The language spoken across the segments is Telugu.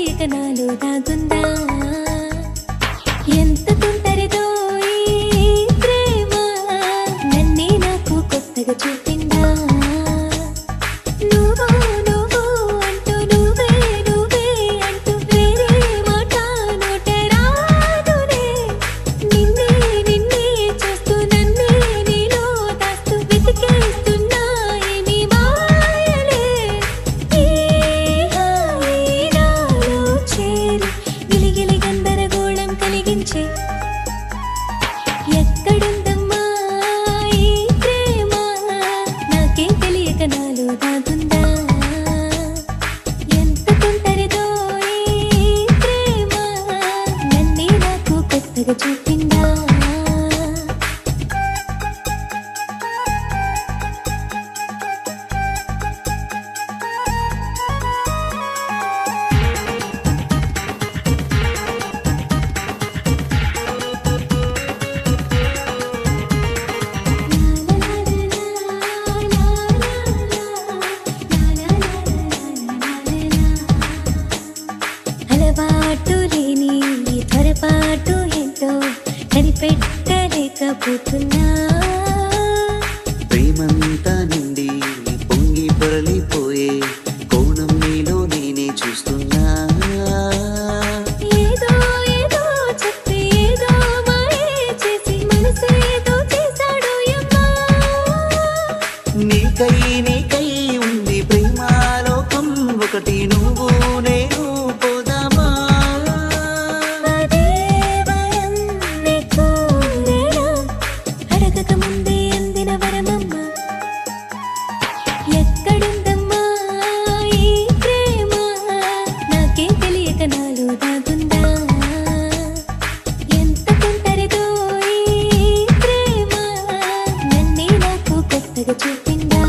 తెలియక నాలో దాగుందా ఎంత తొందరదో ఈ ప్రేమ నన్నే నాకు కొత్తగా చూపిందా నువ్వు నువ్వు అంటూ నువ్వే నువ్వే అంటూ వేరే మాట నోట రాదులే నిన్నే నిన్నే చూస్తూ నన్నే నీలో దాస్తూ వెతికేస్తున్నా ఏమి మాయలే ఈ హాయి నాలో చేరి గిలిగిలి గందరగోళం కలిగించే ఎక్కడుందమ్మా ఈ ప్రేమ నాకే తెలియక నాలో దాగుందా ఎంత తొందరదో ఈ ప్రేమ నన్నే నాకు కొత్తగా చూపిందా అలవాటు లేని ఈ త్వరపాటు ఏంటో కనిపెట్టలేకపోతున్నా ప్రేమంతా నిండి పొంగి పొరలిపోయే కోణం నీలో నేనే చూస్తున్నా ఏదో ఏదో చెప్పి ఏదో మాయే చేసి మనసేదో చేశాడు యమ్మా నీకై ఉంది ప్రేమాలోకం ఒకటి నువ్వు నేను పోదామా అదే వరం నీ కోరడం అడగక ముందే అందిన వరమమ్మ ఎక్కడుందమ్మా ఈ ప్రేమ నాకే తెలియక నాలో దాగుందా ఎంత తొందరదో ఈ ప్రేమ నన్నే నాకు కొత్తగా చూపిందా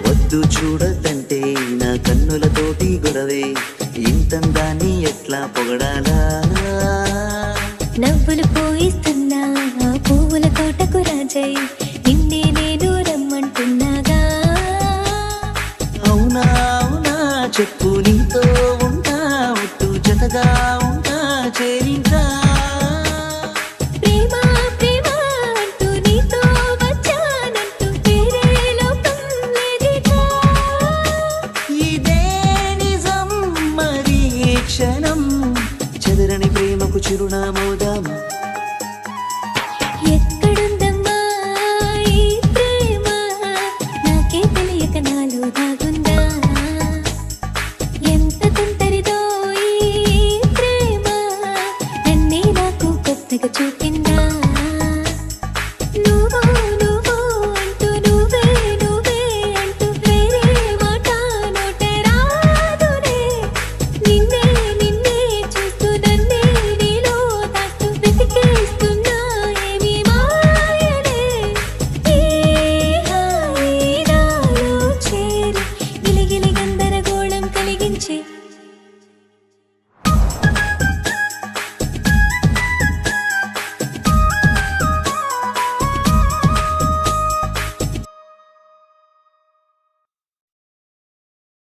వద్దు చూడదంటే నా కన్నులతోటి గొడవే ఇంతందాన్ని ఎట్లా పొగడాలా నవ్వులు పోయిస్తే